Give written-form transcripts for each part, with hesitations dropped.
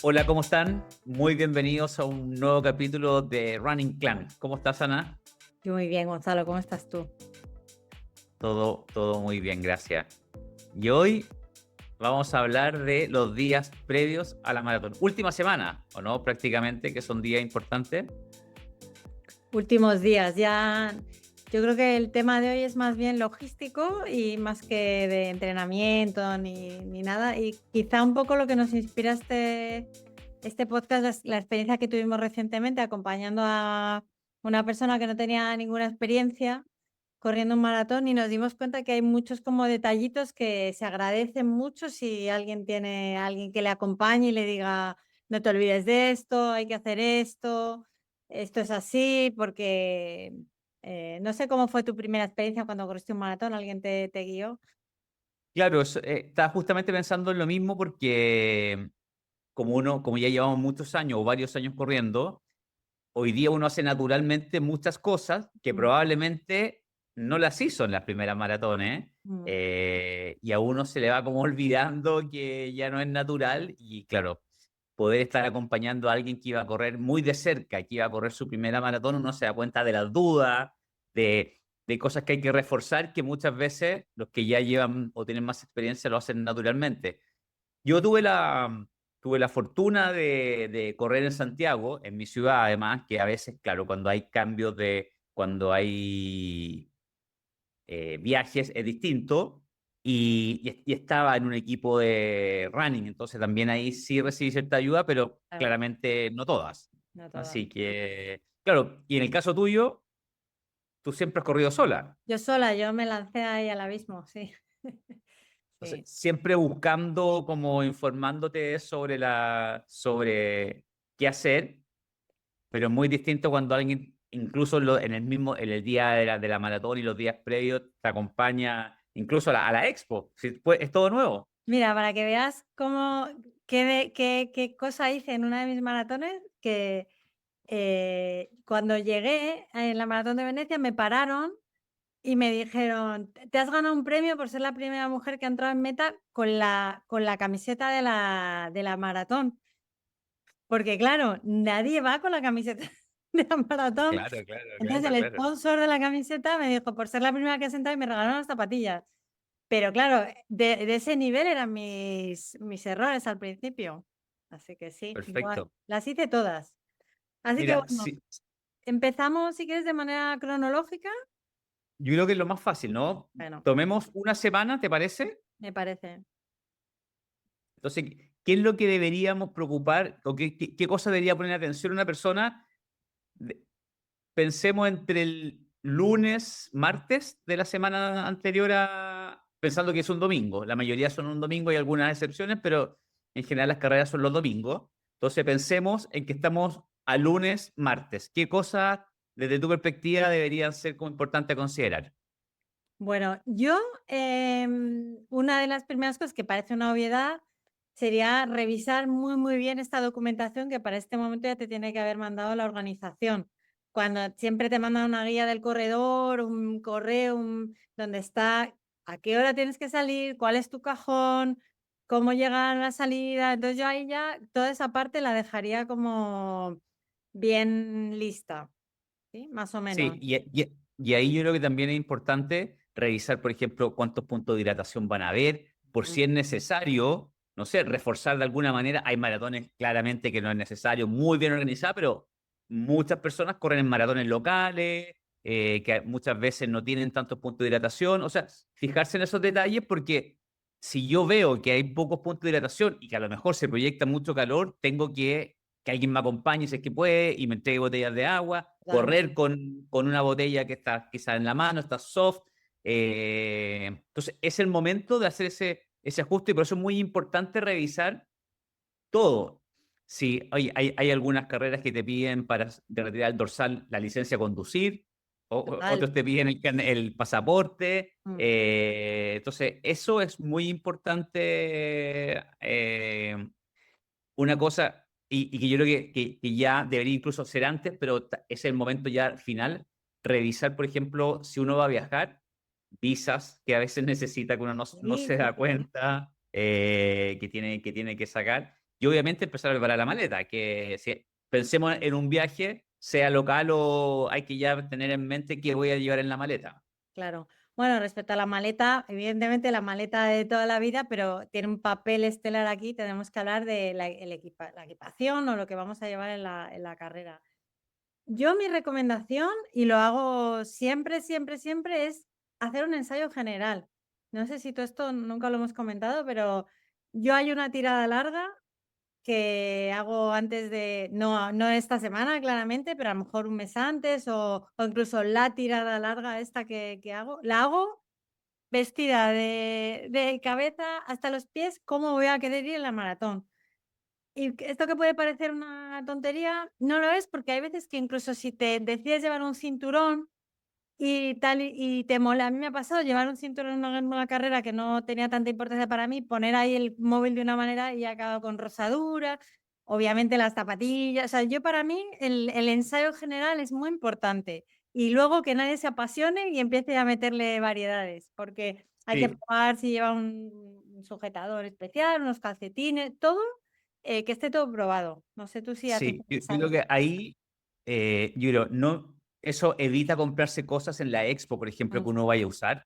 Hola, ¿cómo están? Muy bienvenidos a un nuevo capítulo de Running Clan. ¿Cómo estás, Ana? Yo muy bien, Gonzalo, ¿cómo estás tú? Todo muy bien, gracias. Y hoy vamos a hablar de los días previos a la maratón. Última semana, ¿o no? Prácticamente, que son días importantes. Últimos días, ya yo creo que el tema de hoy es más bien logístico y más que de entrenamiento ni nada. Y quizá un poco lo que nos inspira este podcast es la experiencia que tuvimos recientemente acompañando a una persona que no tenía ninguna experiencia corriendo un maratón y nos dimos cuenta que hay muchos como detallitos que se agradecen mucho si alguien tiene a alguien que le acompañe y le diga, no te olvides de esto, hay que hacer esto es así, porque no sé cómo fue tu primera experiencia cuando corriste un maratón, ¿alguien te guió? Claro, estaba justamente pensando en lo mismo porque como ya llevamos muchos años o varios años corriendo, hoy día uno hace naturalmente muchas cosas que Mm, probablemente no las hizo en las primeras maratones, mm, y a uno se le va como olvidando que ya no es natural y claro, poder estar acompañando a alguien que iba a correr muy de cerca, que iba a correr su primera maratón, uno se da cuenta de las dudas, de cosas que hay que reforzar, que muchas veces los que ya llevan o tienen más experiencia lo hacen naturalmente. Yo tuve la fortuna de correr en Santiago, en mi ciudad además, que a veces, claro, cuando hay cambios cuando hay viajes es distinto, y estaba en un equipo de running, entonces también ahí sí recibí cierta ayuda, pero claro, claramente no todas. no todas. Así que, claro, y en el caso tuyo, tú siempre has corrido sola. Yo sola, yo me lancé ahí al abismo, sí. Entonces, Sí. siempre buscando, como informándote sobre qué hacer, pero es muy distinto cuando alguien, incluso en el día de la maratón y los días previos, te acompaña incluso a la expo. Sí, pues, es todo nuevo. Mira, para que veas qué cosa hice en una de mis maratones, que cuando llegué en la maratón de Venecia me pararon y me dijeron, te has ganado un premio por ser la primera mujer que ha entrado en meta con la camiseta de la maratón. Porque claro, nadie va con la camiseta de la maratón. Claro, claro, Entonces claro, el claro. sponsor de la camiseta me dijo, por ser la primera que ha sentado y me regalaron las zapatillas. Pero claro, de ese nivel eran mis errores al principio. Así que sí, igual, Perfecto. las hice todas. Así que Mira, bueno, sí, empezamos, si quieres, de manera cronológica. yo creo que es lo más fácil, ¿no? Bueno, Tomemos una semana, ¿te parece? me parece. Entonces, ¿qué es lo que deberíamos preocupar o qué cosa debería poner atención una persona? De- Pensemos entre el lunes, martes de la semana anterior pensando que es un domingo. La mayoría son un domingo, hay algunas excepciones, pero en general las carreras son los domingos. Entonces pensemos en que estamos a lunes, martes. ¿Qué cosas, desde tu perspectiva, deberían ser como importante a considerar? Bueno, yo una de las primeras cosas que parece una obviedad sería revisar muy, muy bien esta documentación que para este momento ya te tiene que haber mandado la organización. Cuando siempre te mandan una guía del corredor, un correo, donde está a qué hora tienes que salir, cuál es tu cajón, cómo llegar a la salida. Entonces yo ahí ya toda esa parte la dejaría como bien lista, ¿sí? Más o menos. Sí, y ahí yo creo que también es importante revisar, por ejemplo, cuántos puntos de hidratación van a haber, por si es necesario, no sé, reforzar de alguna manera. Hay maratones claramente que no es necesario, muy bien organizada, pero muchas personas corren en maratones locales, que muchas veces no tienen tantos puntos de hidratación. O sea, fijarse en esos detalles porque si yo veo que hay pocos puntos de hidratación y que a lo mejor se proyecta mucho calor, tengo que alguien me acompañe si es que puede y me entregue botellas de agua, correr Totalmente. con una botella que está quizás en la mano, está soft. Entonces, es el momento de hacer ese ajuste y por eso es muy importante revisar todo. Si hay algunas carreras que te piden para de retirar el dorsal la licencia a conducir, total. otros te piden el pasaporte. Mm. Entonces, eso es muy importante. Una cosa, y que yo creo que ya debería incluso ser antes, pero es el momento ya final, revisar, por ejemplo, si uno va a viajar, visas que a veces necesita, que uno no Sí, se sí, da sí. cuenta que tiene que sacar. Y obviamente empezar a preparar la maleta, que si pensemos en un viaje, sea local o hay que ya tener en mente qué voy a llevar en la maleta. Claro. Bueno, respecto a la maleta, evidentemente la maleta de toda la vida, pero tiene un papel estelar aquí. Tenemos que hablar de la equipación o lo que vamos a llevar en la carrera. Yo mi recomendación, y lo hago siempre, siempre, siempre, es hacer un ensayo general. No sé si tú esto nunca lo hemos comentado, pero yo hay una tirada larga que hago antes de, no esta semana claramente, pero a lo mejor un mes antes o incluso la tirada larga esta que hago, la hago vestida de cabeza hasta los pies, cómo voy a querer ir en la maratón. Y esto que puede parecer una tontería, no lo es porque hay veces que incluso si te decides llevar un cinturón y tal, y te mola. A mí me ha pasado llevar un cinturón en una carrera que no tenía tanta importancia para mí, poner ahí el móvil de una manera y he acabado con rosaduras, obviamente las zapatillas. O sea, yo para mí el ensayo general es muy importante. Y luego que nadie se apasione y empiece a meterle variedades, porque hay que Sí, probar si lleva un sujetador especial, unos calcetines, todo, que esté todo probado. No sé tú si haces sí, yo creo ensayo. que ahí, yo creo, no, eso evita comprarse cosas en la expo, por ejemplo, Mm, que uno vaya a usar.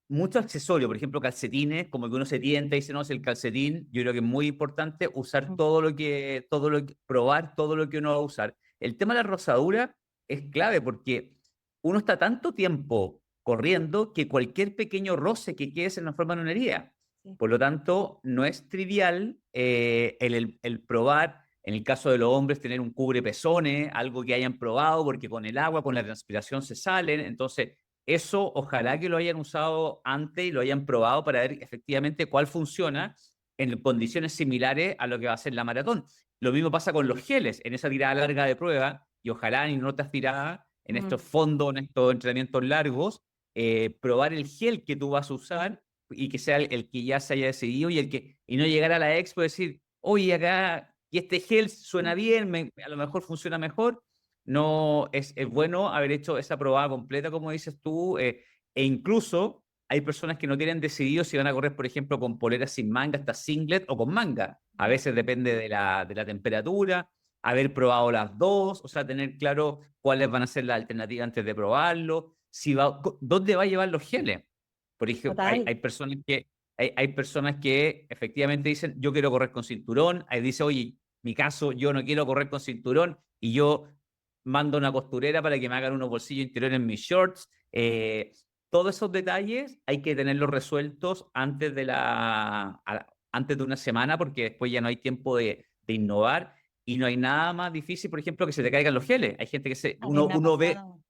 Mucho accesorio, por ejemplo, calcetines, como que uno se tienta y dice, no, es el calcetín. Yo creo que es muy importante usar mm, probar todo lo que uno va a usar. El tema de la rosadura es clave porque uno está tanto tiempo corriendo que cualquier pequeño roce que quede se transforma en una herida. sí. Por lo tanto, no es trivial el probar, en el caso de los hombres, tener un cubre pezones, algo que hayan probado, porque con el agua, con la transpiración se salen. Entonces, eso ojalá que lo hayan usado antes y lo hayan probado para ver efectivamente cuál funciona en condiciones similares a lo que va a ser la maratón. Lo mismo pasa con los geles, en esa tirada larga de prueba, y ojalá en otras tiradas, en Mm, estos fondos, en estos entrenamientos largos, probar el gel que tú vas a usar y que sea el que ya se haya decidido y no llegar a la expo y decir, oye, acá, y este gel suena bien, a lo mejor funciona mejor. No es bueno haber hecho esa probada completa, como dices tú, e incluso hay personas que no tienen decidido si van a correr, por ejemplo, con poleras sin manga, hasta singlet o con manga. A mm. veces depende de la temperatura, haber probado las dos, o sea, tener claro cuáles van a ser las alternativas antes de probarlo, dónde va a llevar los geles. Por ejemplo, hay, Total. hay personas que, hay personas que efectivamente dicen, yo quiero correr con cinturón, ahí dice, oye, mi caso, yo no quiero correr con cinturón y yo mando una costurera para que me hagan unos bolsillos interiores en mis shorts. Todos esos detalles hay que tenerlos resueltos antes de una semana porque después ya no hay tiempo de innovar y no hay nada más difícil, por ejemplo, que se te caigan los geles. Hay gente que A mí me ha uno ve, pasado.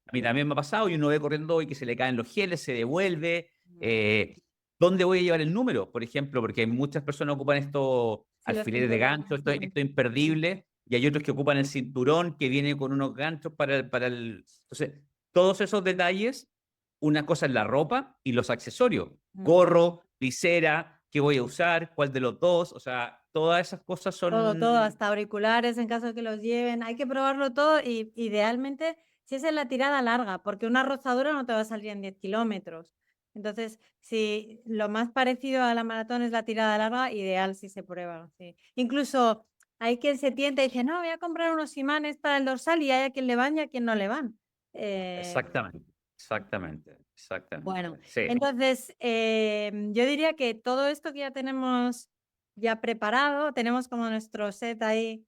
a mí también me ha pasado, y uno ve corriendo y que se le caen los geles, se devuelve. Mm. eh, ¿Dónde voy a llevar el número? Por ejemplo, porque muchas personas ocupan estos Sí, los alfileres de gancho, cinturones. esto imperdible, y hay otros que ocupan el cinturón que viene con unos ganchos para el. Entonces, todos esos detalles, una cosa es la ropa y los accesorios, Mm. gorro, visera, qué voy a usar, cuál de los dos, o sea, todas esas cosas Todo, son. hasta auriculares en caso de que los lleven. Hay que probarlo todo y idealmente si es en la tirada larga, porque una rozadura no te va a salir en 10 kilómetros. Entonces, si lo más parecido a la maratón es la tirada larga, ideal si se prueba. Sí. Incluso hay quien se tienta y dice, no, voy a comprar unos imanes para el dorsal y hay a quien le van y a quien no le van. Eh, Exactamente, exactamente, Bueno, exactamente. Sí. entonces yo diría que todo esto que ya tenemos ya preparado, tenemos como nuestro set ahí.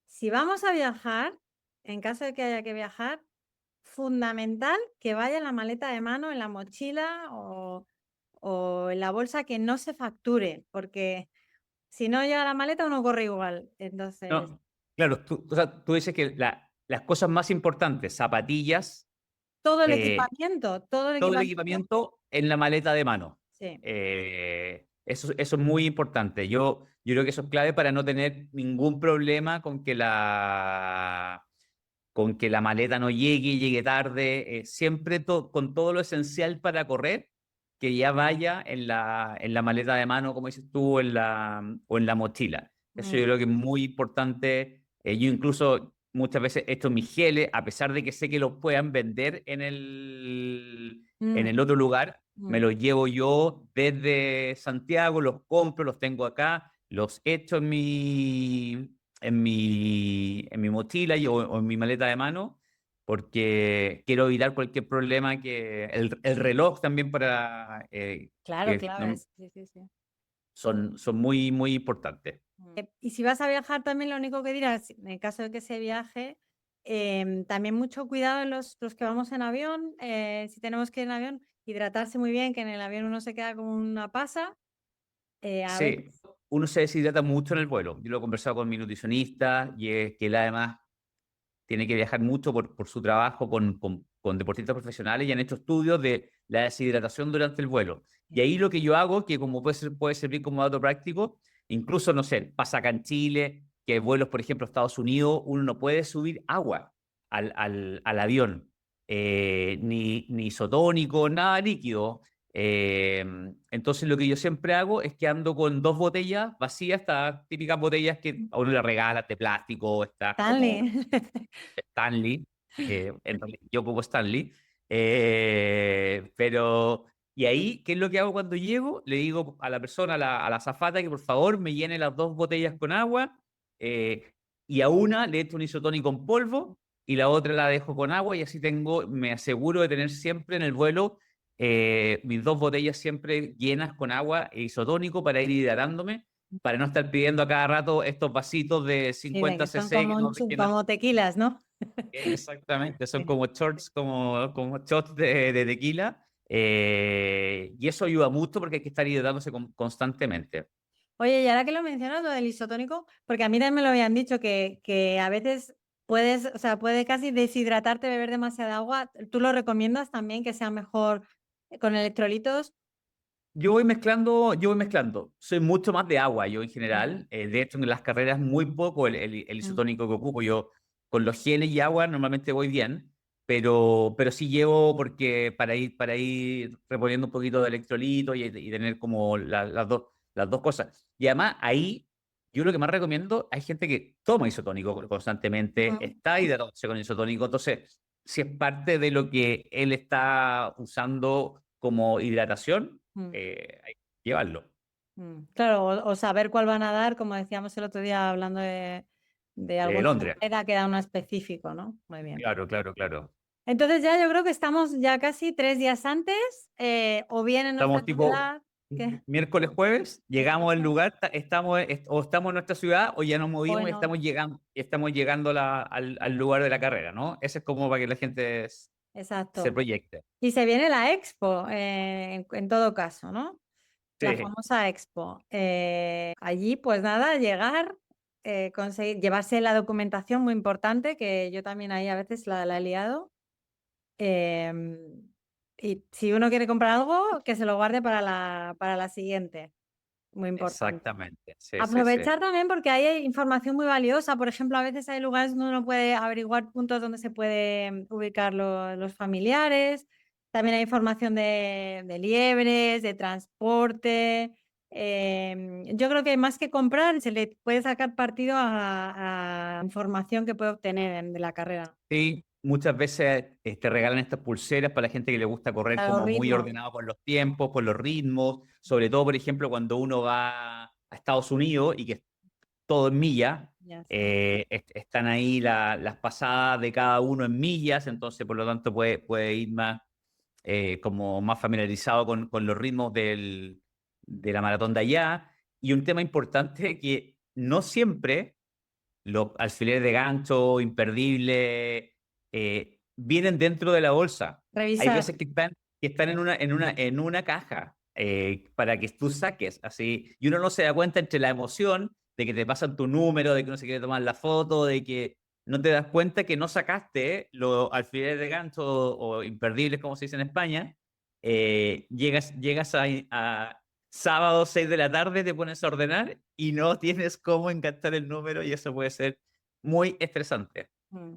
Si vamos a viajar, en caso de que haya que viajar, fundamental que vaya en la maleta de mano, en la mochila o en la bolsa que no se facture, porque si no llega la maleta uno corre igual. Entonces, No, claro, o sea, tú dices que las cosas más importantes, zapatillas, eh, todo el todo el equipamiento, equipamiento en la maleta de mano. sí. Eso es muy importante. Yo creo que eso es clave para no tener ningún problema con que la maleta no llegue tarde, siempre con todo lo esencial para correr, que ya vaya en la maleta de mano, como dices tú, o en la mochila. Eso yo Mm, creo que es muy importante. Yo incluso muchas veces estos mis geles, a pesar de que sé que los puedan vender en mm, el otro lugar, me mm. los llevo yo desde Santiago, los compro, los tengo acá, los echo en mi mochila o en mi maleta de mano, porque quiero evitar cualquier problema que el reloj también para Claro, que clave, sí, sí, sí. son muy, muy importantes. Y si vas a viajar también lo único que dirás, en el caso de que se viaje, también mucho cuidado en los que vamos en avión, si tenemos que ir en avión, hidratarse muy bien, que en el avión uno se queda como una pasa. A Sí, veces, uno se deshidrata mucho en el vuelo. Yo lo he conversado con mi nutricionista y es que él además tiene que viajar mucho por su trabajo con deportistas profesionales y han hecho estudios de la deshidratación durante el vuelo. Y ahí lo que yo hago, que como puede servir como dato práctico, incluso, no sé, pasa acá en Chile, que vuelos, por ejemplo, a Estados Unidos, uno no puede subir agua al avión, ni isotónico, nada líquido. Eh, entonces lo que yo siempre hago es que ando con 2 botellas vacías, estas típicas botellas que a uno le regalan de plástico, estas como Stanley. Stanley, en realidad yo ocupo Stanley, pero, y ahí, ¿qué es lo que hago cuando llego? Le digo a la persona, a la azafata, que por favor me llene las 2 botellas con agua, y a una le echo un isotónico en polvo, y la otra la dejo con agua, y así me aseguro de tener siempre en el vuelo mis 2 botellas siempre llenas con agua e isotónico para ir hidratándome, para no estar pidiendo a cada rato estos vasitos de Sí, de 50 que son cc que no, como tequilas, ¿no? exactamente, son Sí. como shorts, como shots de tequila. Y eso ayuda mucho porque hay que estar hidratándose constantemente. Oye, y ahora que lo mencionas, lo del isotónico, porque a mí también me lo habían dicho que a veces puedes, o sea, puede casi deshidratarte beber demasiada agua. ¿Tú lo recomiendas también que sea mejor con electrolitos? Yo voy mezclando. Soy mucho más de agua, yo en Mm, general. De hecho, en las carreras muy poco el mm, isotónico que ocupo. Yo con los geles y agua normalmente voy bien, pero sí llevo porque para ir reponiendo un poquito de electrolito y tener como las dos cosas. Y además ahí, yo lo que más recomiendo, hay gente que toma isotónico constantemente, mm, está hidratándose con isotónico, entonces, si es parte de lo que él está usando como hidratación, mm, hay que llevarlo. Claro, o saber cuál van a dar, como decíamos el otro día hablando de De alguna Londres. manera que da uno específico, ¿no? Muy bien. Claro, claro, claro. Entonces ya yo creo que estamos ya casi 3 días antes, o bien en nuestra Estamos tipo ciudad, que, miércoles, jueves, llegamos al lugar, o estamos en nuestra ciudad o ya nos o movimos en y estamos llegando al lugar de la carrera, ¿no? Ese es como para que la gente se exacto. proyecte. Y se viene la expo, en todo caso, ¿no? La Sí, famosa expo. Allí, pues nada, llegar, conseguir, llevarse la documentación muy importante, que yo también ahí a veces la he liado. Em, y si uno quiere comprar algo, que se lo guarde para la siguiente. Muy importante. exactamente. Sí, sí, sí. Aprovechar también porque ahí hay información muy valiosa. Por ejemplo, a veces hay lugares donde uno puede averiguar puntos donde se puede ubicar los familiares. También hay información de liebres, de transporte. Yo creo que más que comprar, se le puede sacar partido a información que puede obtener de la carrera. Sí, muchas veces te regalan estas pulseras para la gente que le gusta correr A los como muy ritmos. ordenado con los tiempos, con los ritmos, sobre todo, por ejemplo, cuando uno va a Estados Unidos y que es todo en millas, Ya está. están ahí las pasadas de cada uno en millas, entonces por lo tanto puede ir más, como más familiarizado con los ritmos de la maratón de allá. Y un tema importante que no siempre los alfileres de gancho, imperdibles, vienen dentro de la bolsa. Hay Revisar. veces que están en una caja, para que tú saques así, y uno no se da cuenta entre la emoción de que te pasan tu número, de que uno se quiere tomar la foto, de que no te das cuenta que no sacaste los alfileres de gancho o imperdibles, como se dice en España. Llegas a sábado 6 de la tarde, te pones a ordenar y no tienes cómo encantar el número y eso puede ser muy estresante. Mm.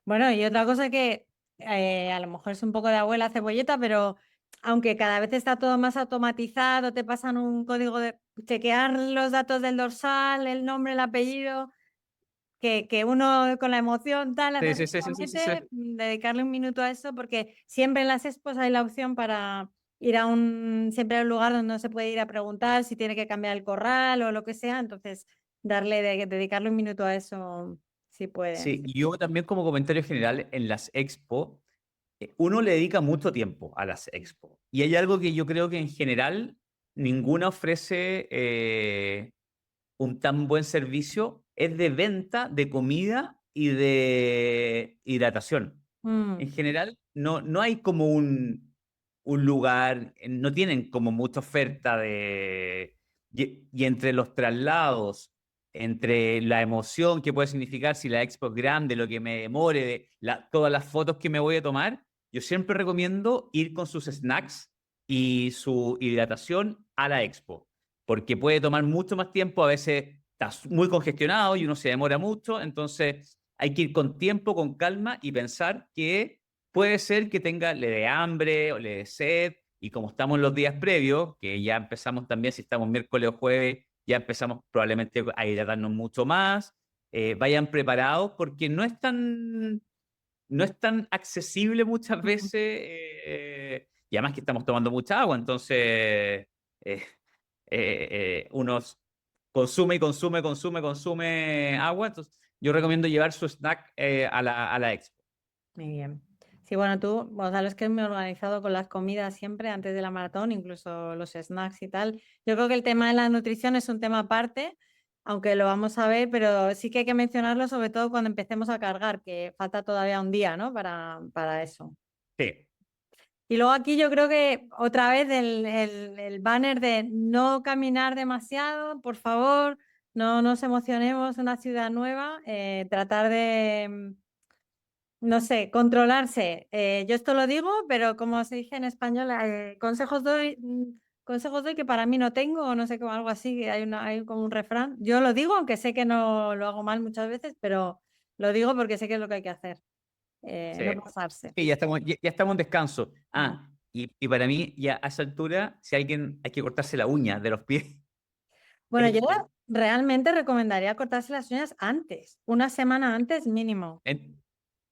Bueno, y otra cosa que a lo mejor es un poco de abuela cebolleta, pero aunque cada vez está todo más automatizado, te pasan un código de chequear los datos del dorsal, el nombre, el apellido, que uno con la emoción tal, Sí, entonces sí, sí, sí, sí, sí, sí. promete dedicarle un minuto a eso, porque siempre en las expos hay la opción para ir siempre a un lugar donde no se puede ir a preguntar si tiene que cambiar el corral o lo que sea, entonces dedicarle un minuto a eso si puede. Sí, y yo también como comentario general en las expo, uno le dedica mucho tiempo a las expo. Y hay algo que yo creo que en general ninguna ofrece un tan buen servicio, es de venta de comida y de hidratación. Mm, En general, no hay como un lugar, no tienen como mucha oferta de... Y entre los traslados, entre la emoción que puede significar si la expo es grande, lo que me demore, todas las fotos que me voy a tomar, yo siempre recomiendo ir con sus snacks y su hidratación a la expo, porque puede tomar mucho más tiempo, a veces está muy congestionado y uno se demora mucho, entonces hay que ir con tiempo, con calma y pensar que puede ser que le dé hambre o le dé sed, y como estamos en los días previos, que ya empezamos también, si estamos miércoles o jueves, ya empezamos probablemente a hidratarnos mucho más, vayan preparados porque no es tan accesible muchas mm. veces, y además que estamos tomando mucha agua, entonces uno consume y consume, consume, consume agua, entonces yo recomiendo llevar su snack a la expo. Muy bien. Sí, bueno, tú, Gonzalo, es que me he organizado con las comidas siempre antes de la maratón, incluso los snacks y tal. Yo creo que el tema de la nutrición es un tema aparte, aunque lo vamos a ver, pero sí que hay que mencionarlo, sobre todo cuando empecemos a cargar, que falta todavía un día, ¿no? Para eso. Sí, Y luego aquí yo creo que otra vez el banner de no caminar demasiado, por favor, no nos emocionemos, una ciudad nueva, tratar de no sé, controlarse. Yo esto lo digo, pero como se dice en español, consejos doy que para mí no tengo, o no sé, como algo así, que hay como un refrán. Yo lo digo, aunque sé que no lo hago mal muchas veces, pero lo digo porque sé que es lo que hay que hacer, sí. no pasarse. Sí, ya estamos en descanso. Mm. Y para mí, ya a esa altura, si alguien hay que cortarse la uña de los pies. Bueno, yo Eh, eh, realmente recomendaría cortarse las uñas antes, una semana antes mínimo. en-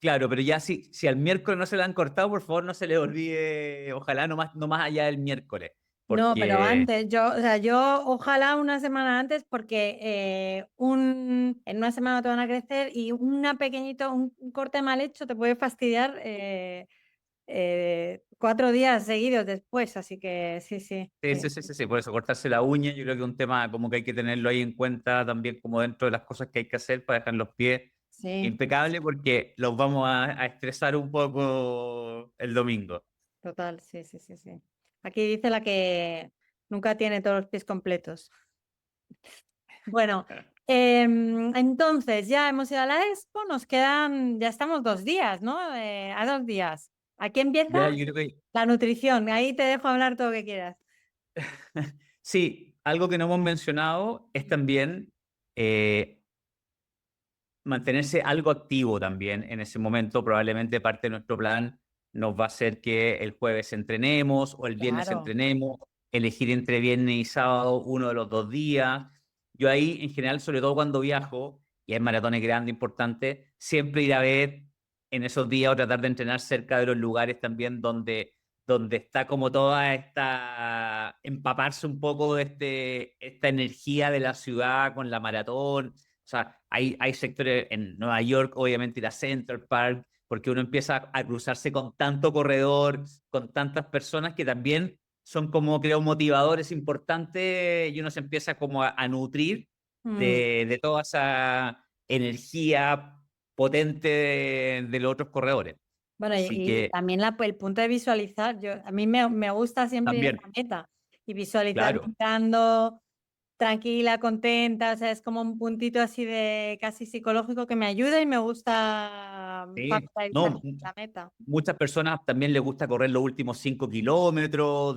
claro, pero ya si al miércoles no se la han cortado, por favor no se le olvide, ojalá no más allá del miércoles, No, pero porque antes, o sea, yo ojalá una semana antes porque en una semana te van a crecer y un corte mal hecho te puede fastidiar 4 días seguidos después, así que sí, sí, sí, sí, sí, sí, sí, sí, por eso cortarse la uña, yo creo que es un tema como que hay que tenerlo ahí en cuenta también como dentro de las cosas que hay que hacer para dejar los pies sí, impecables, porque los vamos a estresar un poco el domingo. total, sí, sí, sí, sí. Aquí dice la que nunca tiene todos los pies completos. Bueno, entonces ya hemos ido a la expo, ya estamos 2 días, ¿no? A 2 días. Aquí empieza Ya, yo creo que la nutrición, ahí te dejo hablar todo lo que quieras. sí, algo que no hemos mencionado es también eh, mantenerse algo activo también en ese momento. Probablemente parte de nuestro plan nos va a ser que el jueves entrenemos o el viernes Claro. entrenemos, elegir entre viernes y sábado uno de los 2 días. Yo ahí, en general, sobre todo cuando viajo, y hay maratones grandes, importantes, siempre ir a ver en esos días o tratar de entrenar cerca de los lugares también donde está como toda empaparse un poco de esta energía de la ciudad con la maratón. O sea, hay sectores en Nueva York, obviamente ir a Central Park, porque uno empieza a cruzarse con tanto corredor, con tantas personas que también son como, creo, motivadores importantes, y uno se empieza como a nutrir Mm. de toda esa energía potente de los otros corredores. Bueno, Así y que también el punto de visualizar, a mí me gusta siempre ir a también, la meta y visualizar claro, entrando tranquila, contenta, o sea, es como un puntito así de casi psicológico que me ayuda y me gusta sí, familiarizar no, la meta. muchas personas también les gusta correr los últimos 5 kilómetros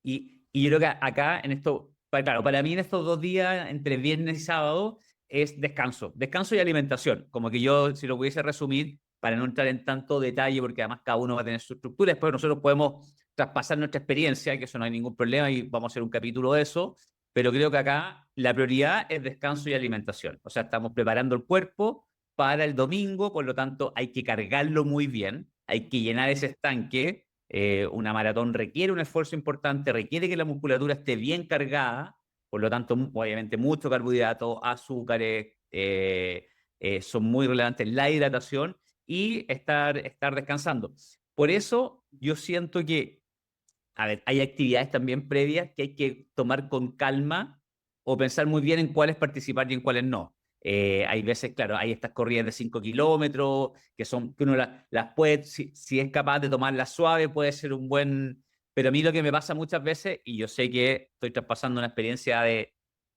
y yo creo que acá en esto, claro, para mí en estos 2 días, entre viernes y sábado, es descanso, descanso y alimentación. Como que yo, si lo pudiese resumir, para no entrar en tanto detalle, porque además cada uno va a tener su estructura, después nosotros podemos traspasar nuestra experiencia, que eso no hay ningún problema y vamos a hacer un capítulo de eso, pero creo que acá la prioridad es descanso y alimentación. O sea, estamos preparando el cuerpo para el domingo, por lo tanto hay que cargarlo muy bien, hay que llenar ese estanque. Una maratón requiere un esfuerzo importante, requiere que la musculatura esté bien cargada, por lo tanto, obviamente, mucho carbohidrato, azúcares, son muy relevantes la hidratación y estar descansando. Por eso yo siento que, a ver, hay actividades también previas que hay que tomar con calma o pensar muy bien en cuáles participar y en cuáles no. Hay veces, claro, hay estas corridas de 5 kilómetros que son, que uno las puede, si es capaz de tomarlas suave, puede ser un buen. Pero a mí lo que me pasa muchas veces, y yo sé que estoy traspasando una experiencia de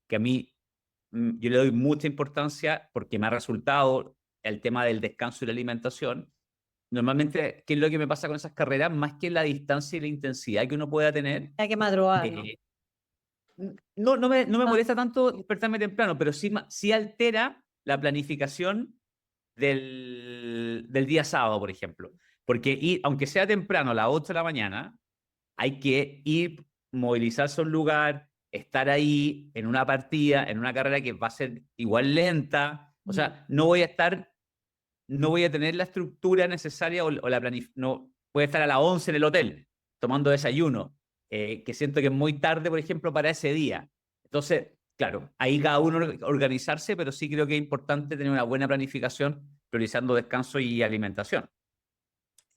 que a mí yo le doy mucha importancia porque me ha resultado el tema del descanso y la alimentación. Normalmente, ¿qué es lo que me pasa con esas carreras? Más que la distancia y la intensidad que uno pueda tener, Hay que madrugar, ¿no? eh, no me Ah, molesta tanto despertarme temprano, pero sí, sí altera la planificación del día sábado, por ejemplo. Porque aunque sea temprano, a las 8 de la mañana, hay que ir, movilizarse a un lugar, estar ahí en una partida, en una carrera que va a ser igual lenta. O mm. sea, no voy a tener la estructura necesaria o la planificación. No, voy a estar a las 11 en el hotel tomando desayuno, que siento que es muy tarde, por ejemplo, para ese día. Entonces, claro, ahí cada uno organizarse, pero sí creo que es importante tener una buena planificación, priorizando descanso y alimentación.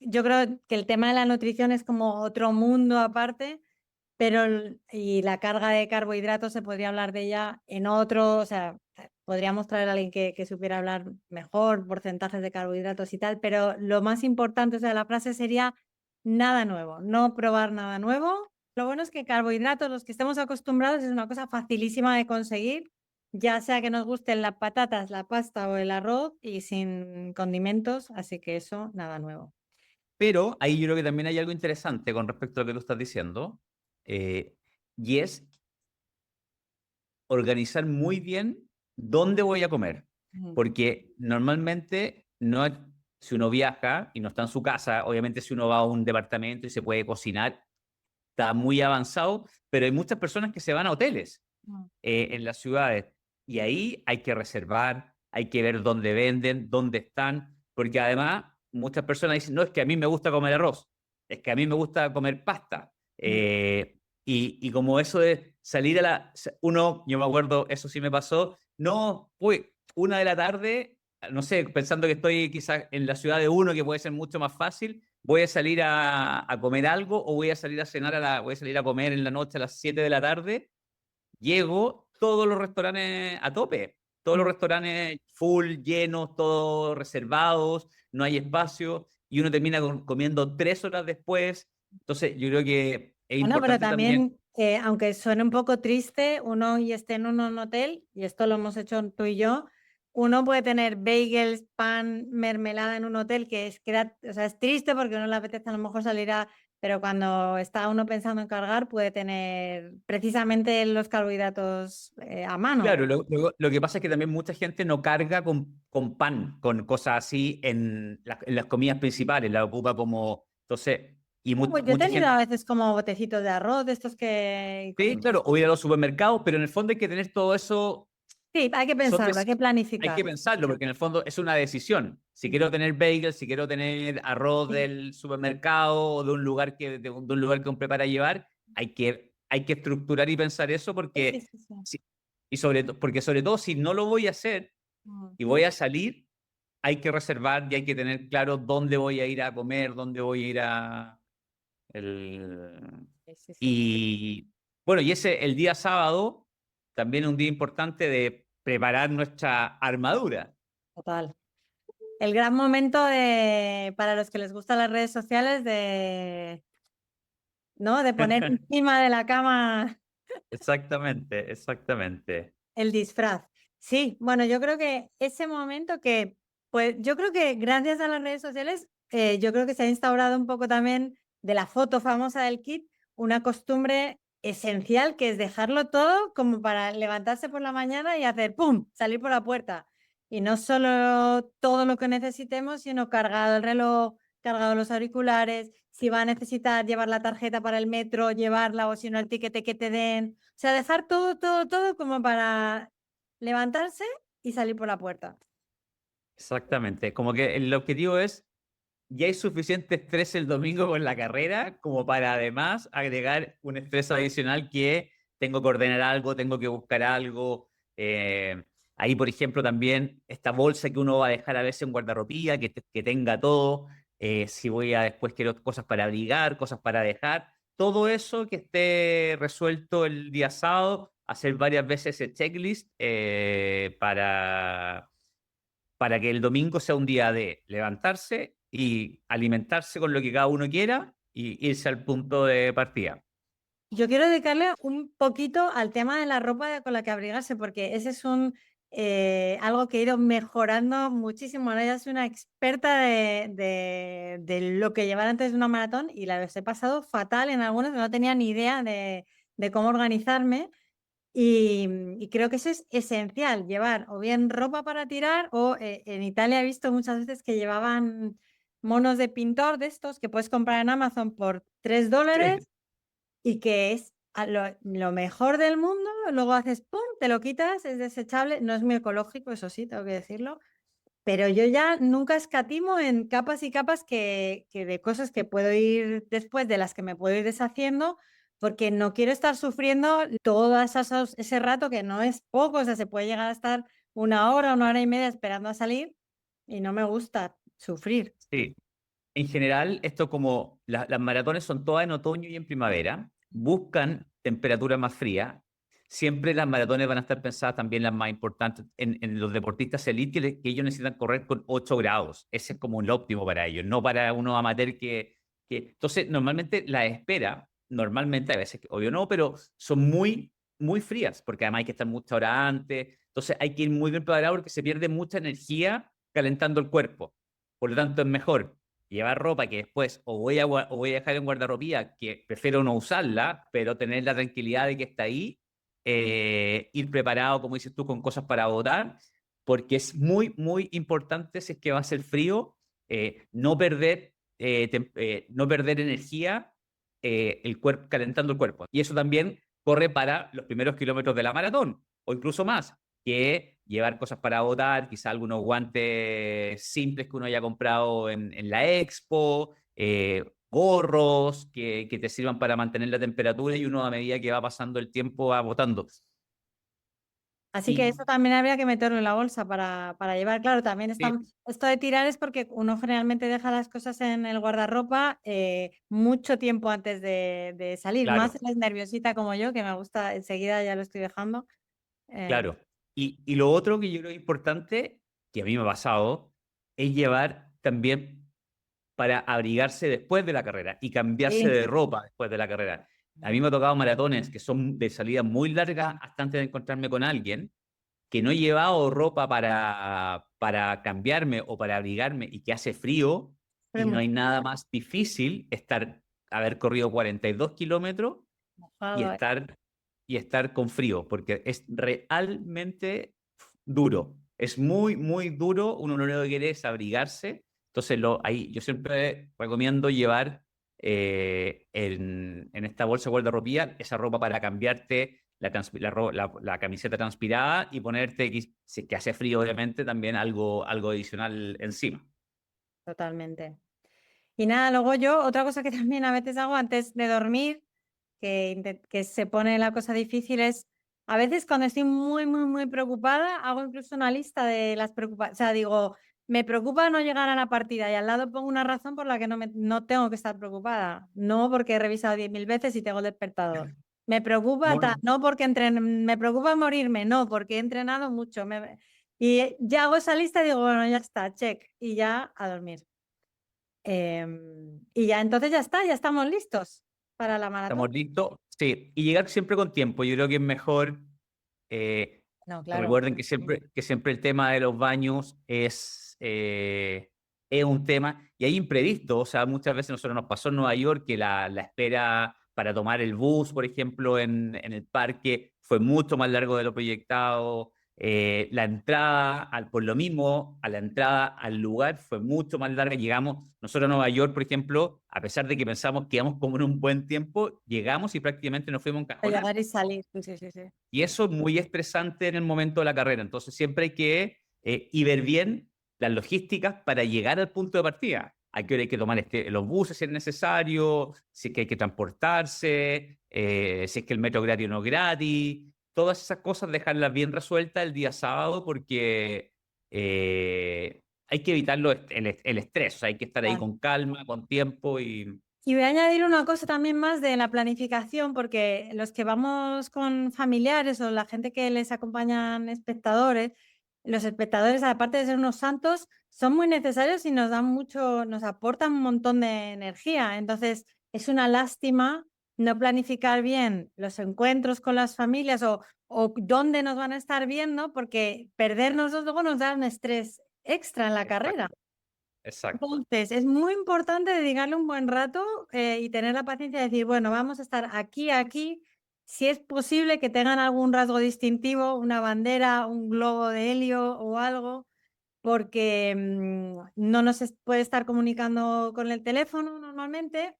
Yo creo que el tema de la nutrición es como otro mundo aparte, pero y la carga de carbohidratos se podría hablar de ella en otro, o sea, podríamos traer a alguien que supiera hablar mejor, porcentajes de carbohidratos y tal, pero lo más importante, o sea, la frase sería nada nuevo, no probar nada nuevo. Lo bueno es que carbohidratos, los que estemos acostumbrados, es una cosa facilísima de conseguir, ya sea que nos gusten las patatas, la pasta o el arroz y sin condimentos, así que eso, nada nuevo. Pero ahí yo creo que también hay algo interesante con respecto a lo que tú estás diciendo, eh, y es organizar muy bien dónde voy a comer. Ujú. Porque normalmente no, si uno viaja y no está en su casa, obviamente si uno va a un departamento y se puede cocinar, está muy avanzado, pero hay muchas personas que se van a hoteles Mm. en las ciudades y ahí hay que reservar, hay que ver dónde venden, dónde están, porque además muchas personas dicen, no, es que a mí me gusta comer arroz, es que a mí me gusta comer pasta. Mm. Y como eso de salir a uno, yo me acuerdo, eso sí me pasó, no, uy, 1 de la tarde, no sé, pensando que estoy quizás en la ciudad de uno, que puede ser mucho más fácil, voy a salir a comer algo o voy a salir a cenar, voy a salir a comer en la noche a las 7 de la tarde, llego, todos los restaurantes a tope, todos los Mm. restaurantes full, llenos, todos reservados, no hay espacio y uno termina comiendo 3 horas después. Entonces, yo creo que es Bueno, pero importante también. también, aunque suene un poco triste, uno y esté en un hotel, y esto lo hemos hecho tú y yo, uno puede tener bagels, pan, mermelada en un hotel, que es, o sea, es triste porque uno le apetece a lo mejor salir a, pero cuando está uno pensando en cargar, puede tener precisamente los carbohidratos a mano. Claro, lo que pasa es que también mucha gente no carga con pan, con cosas así en las comidas principales, la ocupa como. Entonces, y Pues yo he mucha tenido gente. a veces como botecitos de arroz, de estos que... Sí, claro, o ir a los supermercados, pero en el fondo hay que tener todo eso. Sí, hay que Son pensarlo, hay que hay que planificarlo. pensarlo, porque en el fondo es una decisión. Si quiero tener bagels, si quiero tener arroz Sí, del supermercado o de un lugar de un lugar que compré para llevar, hay que estructurar y pensar eso sí, sí, porque, sí, sí. y porque sobre todo si no lo voy a hacer Mm. y voy a salir, hay que reservar y hay que tener claro dónde voy a ir a comer, dónde voy a ir a. el- Sí, sí, sí. Y bueno, y el día sábado, también un día importante de preparar nuestra armadura. Total. El gran momento para los que les gustan las redes sociales ¿no? De poner encima de la cama Exactamente, exactamente. el disfraz. Sí, bueno, yo creo que ese momento que, pues yo creo que gracias a las redes sociales, yo creo que se ha instaurado un poco también de la foto famosa del kit, una costumbre esencial, que es dejarlo todo como para levantarse por la mañana y hacer ¡pum!, salir por la puerta. Y no solo todo lo que necesitemos, sino cargado el reloj, cargado los auriculares, si va a necesitar llevar la tarjeta para el metro, llevarla, o si no el tiquete que te den. O sea, dejar todo, todo, todo como para levantarse y salir por la puerta. Exactamente. Como que el objetivo es, ya hay suficiente estrés el domingo con la carrera como para además agregar un estrés adicional que tengo que ordenar algo, tengo que buscar algo. Ahí, por ejemplo, también esta bolsa que uno va a dejar a veces en guardarropía, que tenga todo. Si voy a después quiero cosas para abrigar, cosas para dejar. Todo eso que esté resuelto el día sábado, hacer varias veces el checklist para que el domingo sea un día de levantarse y alimentarse con lo que cada uno quiera y irse al punto de partida. Yo quiero dedicarle un poquito al tema de la ropa con la que abrigarse, porque ese es algo que he ido mejorando muchísimo. Ahora ya soy una experta de lo que llevar antes de una maratón y la vez he pasado fatal en algunos, que no tenía ni idea de cómo organizarme. Y creo que eso es esencial, llevar o bien ropa para tirar o en Italia he visto muchas veces que llevaban monos de pintor de estos que puedes comprar en Amazon por $3 Sí. y que es lo mejor del mundo. Luego haces, ¡pum!, te lo quitas, es desechable, no es muy ecológico, eso sí, tengo que decirlo, pero yo ya nunca escatimo en capas y capas que de cosas que puedo ir después, de las que me puedo ir deshaciendo, porque no quiero estar sufriendo todo ese rato, que no es poco, o sea, se puede llegar a estar una hora y media esperando a salir y no me gusta sufrir. Sí. En general, esto como las maratones son todas en otoño y en primavera, buscan temperatura más fría. Siempre las maratones van a estar pensadas también las más importantes en los deportistas elite, que ellos necesitan correr con 8 grados. Ese es como el óptimo para ellos, no para uno amateur Entonces, normalmente la espera, normalmente a veces, obvio no, pero son muy, muy frías, porque además hay que estar mucha hora antes. Entonces hay que ir muy bien preparado porque se pierde mucha energía calentando el cuerpo. Por lo tanto, es mejor llevar ropa que después o voy a dejar en guardarropía, que prefiero no usarla, pero tener la tranquilidad de que está ahí, ir preparado, como dices tú, con cosas para botar, porque es muy, muy importante si es que va a ser frío, no perder energía el cuerpo, calentando el cuerpo. Y eso también corre para los primeros kilómetros de la maratón, o incluso más, que llevar cosas para botar, quizá algunos guantes simples que uno haya comprado en la expo, gorros que te sirvan para mantener la temperatura y uno a medida que va pasando el tiempo va botando. Así que Y eso también habría que meterlo en la bolsa para llevar. Claro, también sí, esto de tirar es porque uno generalmente deja las cosas en el guardarropa mucho tiempo antes de salir. Más claro, si eres nerviosita como yo, que me gusta, enseguida ya lo estoy dejando. eh, claro. Y lo otro que yo creo importante, que a mí me ha pasado, es llevar también para abrigarse después de la carrera y cambiarse sí, de ropa después de la carrera. A mí me ha tocado maratones que son de salida muy larga hasta antes de encontrarme con alguien que no he llevado ropa para cambiarme o para abrigarme y que hace frío pero y es no muy hay nada más difícil haber corrido 42 kilómetros y mojado. estar con frío, porque es realmente duro. Es muy, muy duro. Uno lo único que quiere es abrigarse. Entonces, ahí yo siempre recomiendo llevar en esta bolsa guardarropía esa ropa para cambiarte la camiseta transpirada y ponerte, si que hace frío, obviamente, también algo adicional encima. Totalmente. Y nada, luego yo, otra cosa que también a veces hago antes de dormir, que se pone la cosa difícil, es a veces cuando estoy muy, muy, muy preocupada, hago incluso una lista de las preocupaciones. O sea, digo, me preocupa no llegar a la partida y al lado pongo una razón por la que no tengo que estar preocupada. No porque he revisado 10.000 veces y tengo el despertador. Me preocupa Bueno, no porque me preocupa morirme, no, porque he entrenado mucho. Y ya hago esa lista y digo, bueno, ya está, check, y ya a dormir. Y ya entonces ya está, ya estamos listos para la maratón. estamos listos. Sí, y llegar siempre con tiempo. Yo creo que es mejor. eh, No, claro. Recuerden que siempre el tema de los baños es un tema y hay imprevistos. O sea, muchas veces nosotros nos pasó en Nueva York que la espera para tomar el bus, por ejemplo, en el parque, fue mucho más largo de lo proyectado. La entrada, por lo mismo, a la entrada al lugar fue mucho más larga. Llegamos, nosotros a Nueva York, por ejemplo, a pesar de que pensamos que íbamos como en un buen tiempo, llegamos y prácticamente nos fuimos en A cajonazo. llegar y salir. Sí, sí, sí, sí. Y eso es muy estresante en el momento de la carrera. Entonces siempre hay que y ver bien las logísticas para llegar al punto de partida. Hay que que tomar los buses si es necesario, si es que hay que transportarse, si es que el metro es gratis o no es gratis. Todas esas cosas dejarlas bien resueltas el día sábado porque hay que evitar el estrés. O sea, hay que estar ahí Claro. con calma, con tiempo y... Y voy a añadir una cosa también más de la planificación, porque los que vamos con familiares o la gente que les acompañan espectadores, los espectadores, aparte de ser unos santos, son muy necesarios y nos dan mucho, nos aportan un montón de energía. Entonces, es una lástima no planificar bien los encuentros con las familias o dónde nos van a estar viendo, porque perdernos luego nos da un estrés extra en la carrera. Exacto, exacto. Entonces, es muy importante dedicarle un buen rato y tener la paciencia de decir, bueno, vamos a estar aquí, aquí. Si es posible que tengan algún rasgo distintivo, una bandera, un globo de helio o algo, porque no puede estar comunicando con el teléfono normalmente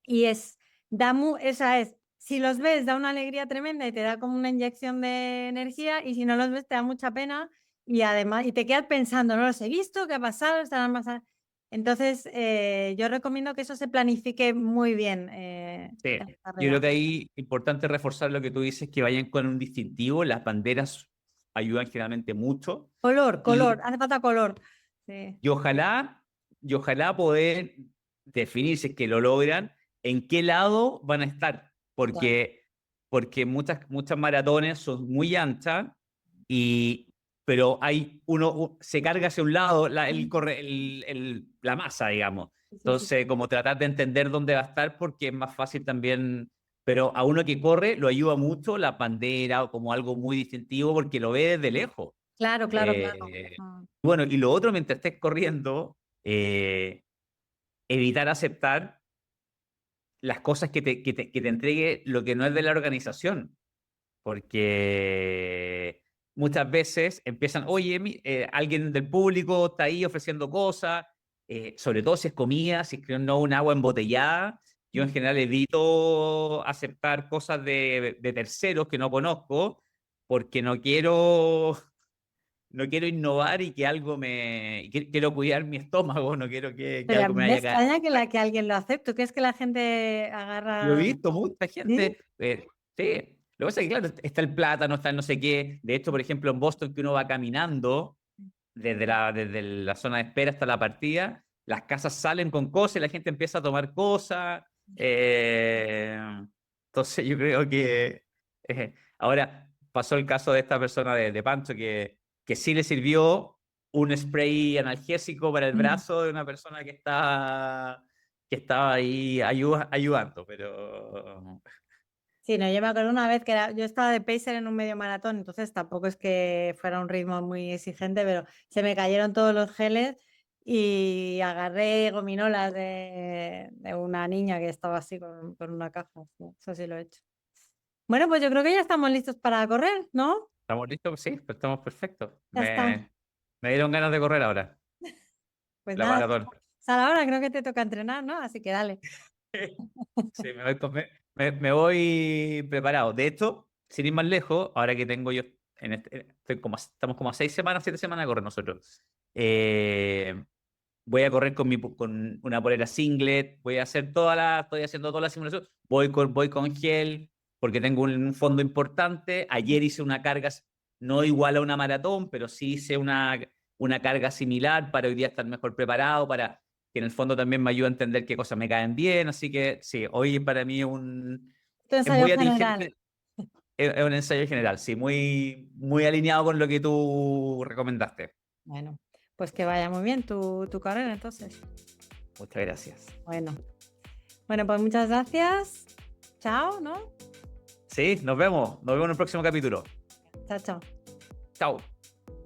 y esa es, si los ves da una alegría tremenda y te da como una inyección de energía y si no los ves te da mucha pena y además, y te quedas pensando, no los he visto, ¿qué ha pasado? Estarán más Entonces, yo recomiendo que eso se planifique muy bien Sí, en la yo creo carrera. que ahí es importante reforzar lo que tú dices, que vayan con un distintivo. Las banderas ayudan generalmente mucho Color, color, y, hace falta color. Sí, y ojalá, y ojalá poder definir, si es que lo logran, en qué lado van a estar, claro. porque muchas maratones son muy anchas y pero hay se carga hacia un lado la masa, digamos. Sí, sí, sí. Entonces, como tratar de entender dónde va a estar, porque es más fácil también, pero a uno que corre lo ayuda mucho la bandera o como algo muy distintivo porque lo ve desde lejos. Claro, claro, claro. Eh, bueno, y lo otro, mientras estés corriendo, evitar aceptar las cosas que te entregue lo que no es de la organización porque muchas veces empiezan, oye, alguien del público está ahí ofreciendo cosas, sobre todo si es comida, si es que no un agua embotellada. Yo en general evito aceptar cosas de terceros que no conozco porque no quiero innovar y que algo quiero cuidar mi estómago, no quiero que Pero a algo mí me me vaya a caer. extraña que alguien lo acepte. ¿Tú crees que la gente Lo he agarra? visto, mucha ¿Sí? gente. Sí, lo que pasa es que, claro, está el plátano, está el no sé qué. De hecho, por ejemplo, en Boston, que uno va caminando desde la zona de espera hasta la partida, las casas salen con cosas y la gente empieza a tomar cosas. eh, entonces, yo creo que. Ahora pasó el caso de esta persona de Pancho que sí le sirvió un spray analgésico para el Mm. brazo de una persona que estaba ahí ayudando, pero Sí, no, yo me acuerdo una vez que yo estaba de pacer en un medio maratón, entonces tampoco es que fuera un ritmo muy exigente, pero se me cayeron todos los geles y agarré gominolas de una niña que estaba así con una caja. Sí, eso sí lo he hecho. Bueno, pues yo creo que ya estamos listos para correr, ¿no? ¿estamos listos? Sí, pues estamos perfectos. Ya está. Me dieron ganas de correr ahora, Pues la nada, maratón. a la hora creo que te toca entrenar, ¿no? Así que dale. Sí, me voy preparado. De hecho, sin ir más lejos, ahora que tengo yo, estamos como a 6 semanas, 7 semanas de correr nosotros. Voy a correr con una polera singlet, estoy haciendo toda la simulación, voy con gel, porque tengo un fondo importante. Ayer hice una carga, no igual a una maratón, pero sí hice una carga similar para hoy día estar mejor preparado, para que en el fondo también me ayude a entender qué cosas me caen bien. Así que sí, hoy para mí Tu es ensayo muy general. atingente, es un ensayo general, sí, muy, muy alineado con lo que tú recomendaste. Bueno, pues que vaya muy bien tu carrera entonces. Muchas gracias. Bueno, bueno, pues muchas gracias. Chao, ¿no? Sí, nos vemos en el próximo capítulo. Chao, chao. Chao.